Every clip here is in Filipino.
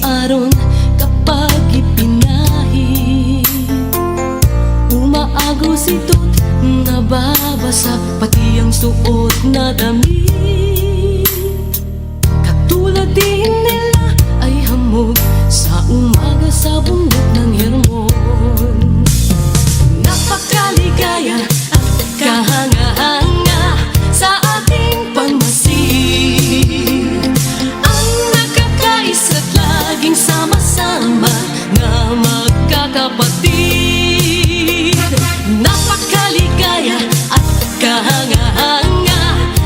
Aaron kapag ipinahid. Umaagos ito't nababasa, pati ang suot na damit. Katulad din nila ay hamog sa umaga sa bundok ng Hermon. Napakaligaya at kahanga-hanga sa ating pagmasid, ang nagkakaisa't laging sama-sama na magkakapatid. Napakaligaya at kahanga-hanga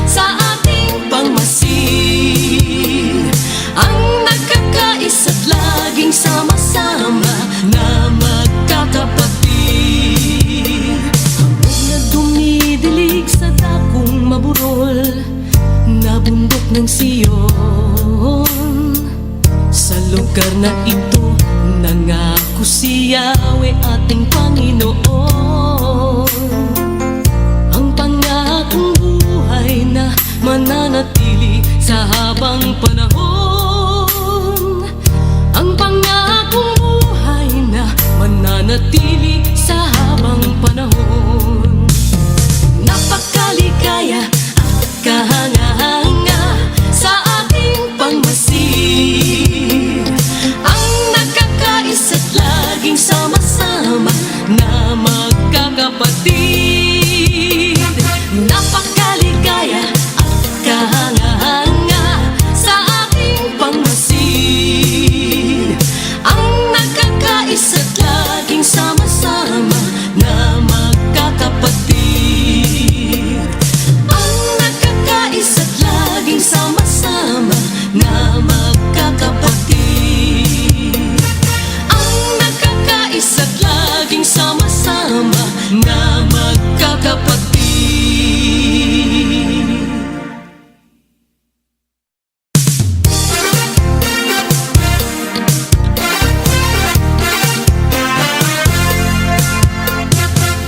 sa ating pagmasid, ang nagkakaisa't laging sama-sama na magkakapatid. Hamog na dumidilig sa dakong maburol na bundok ng Siyon. Sa lugar na ito nangako si Yahweh ating Panginoon, ang pangakong buhay na mananatili sa habang panahon. Ang pangakong buhay na mananatili sa habang panahon. Napakaligaya at kahanga-hanga sa ating pagmasid, ang nagkakaisa't laging sama-sama na magkakapatid. Napakaligaya at kahanga-hanga sa ating pagmasid, ang nagkakaisa't laging sama-sama na magkakapatid. Ang nagkakaisa't laging sama-sama na magkakapatid. Ang nagkakaisa't laging sama-sama na magkakapatid.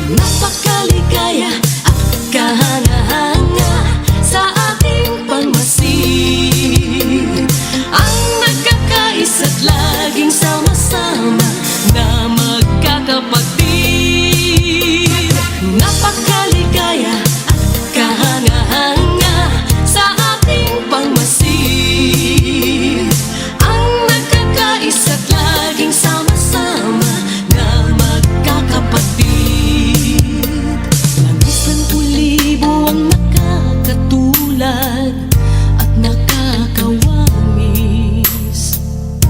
Napakaligaya at kahanga-hanga sa ating pagmasid, ang nagkakaisa't laging sama-sama na magkakapatid. Napakaligaya at kahanga-hanga sa ating pagmasid, ang nagkakaisa't laging sama-sama na magkakapatid. Langis ng tulibo ang nakakatulad at nakakawangis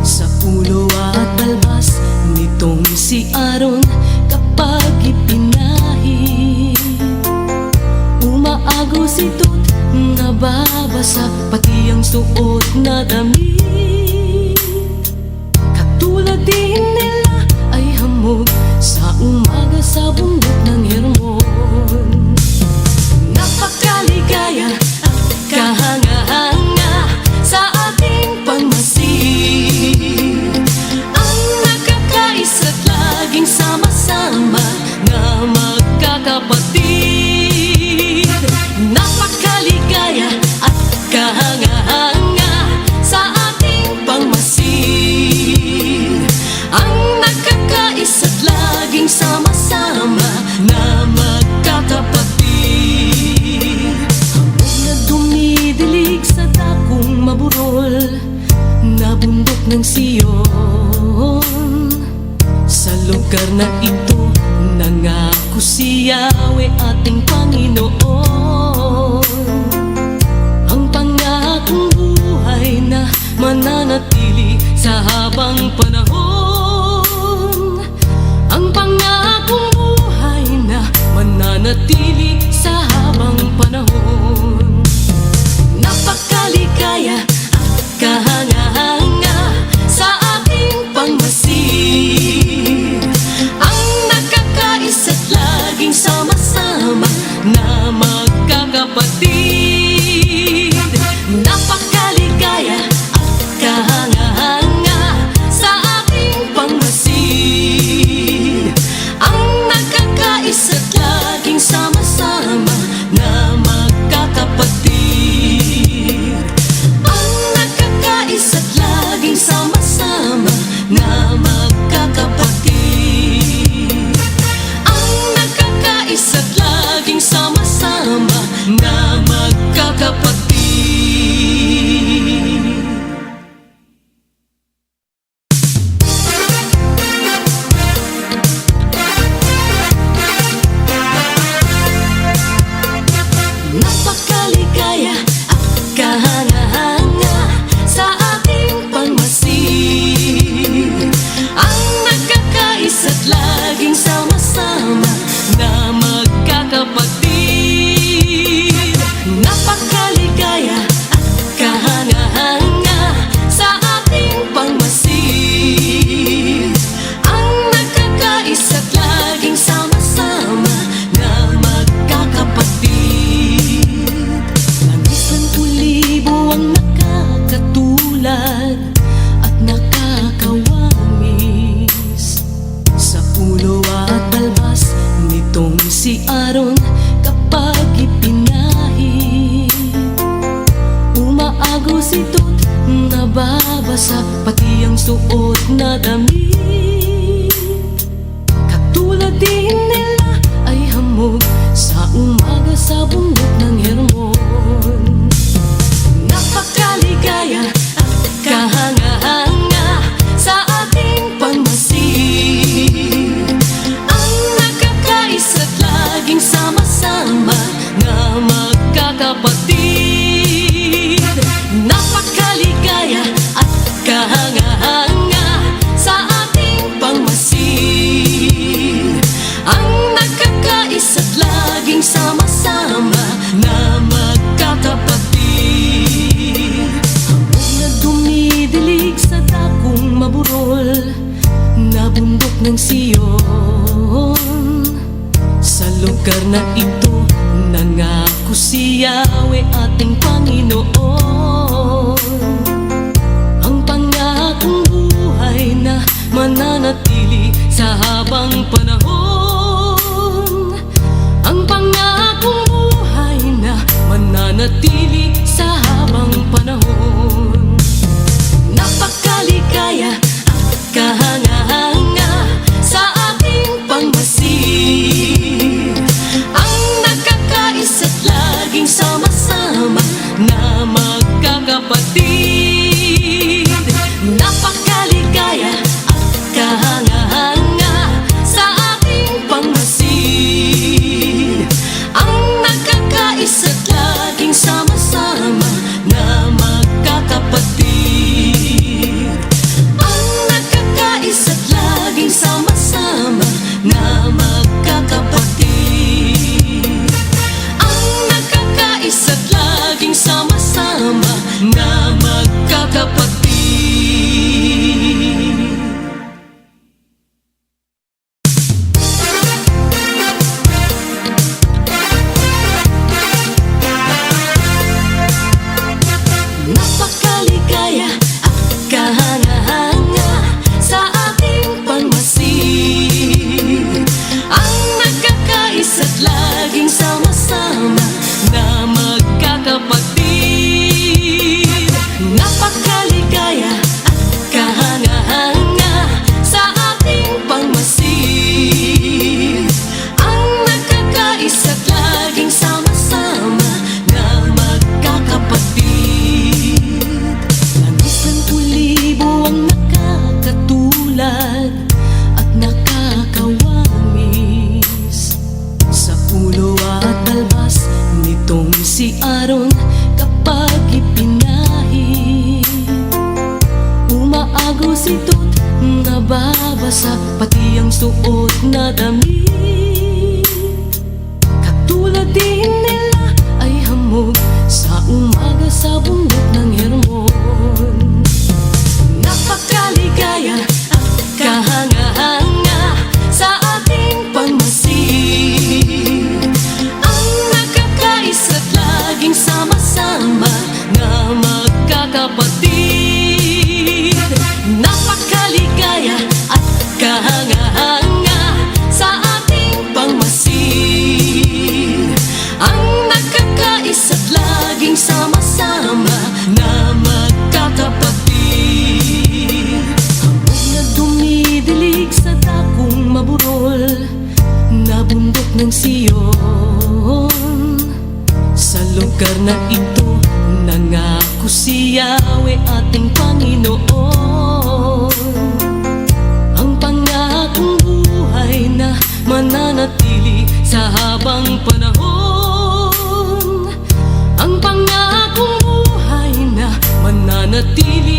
sa ulo at balbas nitong si Aaron kapag ipinahid. Umaagos ito't nababasa, pati ang suot na damit. Katulad din nila ay hamog sa umaga sa bundok ng Hermon. Napakaligaya at kahanga-hanga sa ating pagmasid, ang nagkakaisa't laging sama-sama na magkakapatid. Napakaligaya at kahanga-hanga sa ating pagmasid, ang nagkakaisa't laging sama-sama na magkakapatid. Hamog na dumidilig sa dakong maburol na bundok ng Siyon. Sa lugar na ito nangako si Yahweh ating Panginoon, ang pangakong buhay na mananatili sa habang panahon. Ang pangakong buhay na mananatili sa habang panahon. Napakaligaya at kahanga-hanga sa ating pagmasid, ang nagkakaisa't laging sama-sama na magkakapatid. Napakaligaya at kahanga-hanga sa ating pagmasid, ang nagkakaisa't laging sama-sama na magkakapatid. Ang nagkakaisa't laging sama-sama magkakapatid. Napakaligaya at kahanga-hanga sa ating pagmasid, ang nagkakaisa't laging sama-sama na magkakapatid. Napakaligaya at kahanga-hanga sa ating pagmasid, ang nagkakaisa't laging sama-sama na magkakapatid. Ang nakakatulad at nakakawamis sa ulo at talbas nitong si Aaron kapag ipinahid. Umaagos ito't nababasa pati ang suot na damit. Katulad din nila ay hamog sa umaga sa bundok ng Hermon. Napakaligaya at kahanga-hanga sa ating pagmasid, ang nagkakaisa't laging sama-sama na magkakapatid. Napakaligaya at kahanga-hanga sa ating pagmasid, ang nagkakaisa't laging sama-sama na magkakapatid. Dumidilig sa dakong maburol na bundok ng Siyon. Sa lugar na ito nangako si Yahweh ating Panginoon, ang pangakong buhay na mananatili sa habang panahon, ang pangakong buhay na mananatili sa habang panahon. Napakaligaya at kahanga-hanga sa ating pagmasid, ang nagkakaisa't laging sama-sama na magkakapatid. Napakaligaya at kahanga-hanga sa ating pagmasid, ang nagkakaisa't laging sama-sama na magkakapatid. Isa't laging sama-sama na magkakapatid, ang nagkakaisa't laging sama-sama na magkakapatid. Napakaligaya at kahanga-hanga sa ating pagmasid, ang nagkakaisa't laging sama-sama na magkakapatid. Napakaligaya at kahanga-hanga sa ating pagmasid, ang nagkakaisa't laging sama-sama na magkakapatid. Langis ng tulibo ang nakakatulad at nakakawamis sa ulo at talbas nitong si Aaron kapag ipinahid. Umaagos ito't nababasa pati ang suot na damit. Katulad din nila ay hamog sa umaga sa bundok ng Hermon. Napakaligaya at kahanga-hanga sa ating pagmasid, ang nagkakaisa't laging sama-sama na magkakapatid. Napakaligaya at kahanga-hanga sa ating pagmasid, ang na ito, nangako si Yahweh ating Panginoon. Ang pangakong buhay na mananatili sa habang panahon. Ang pangakong buhay na mananatili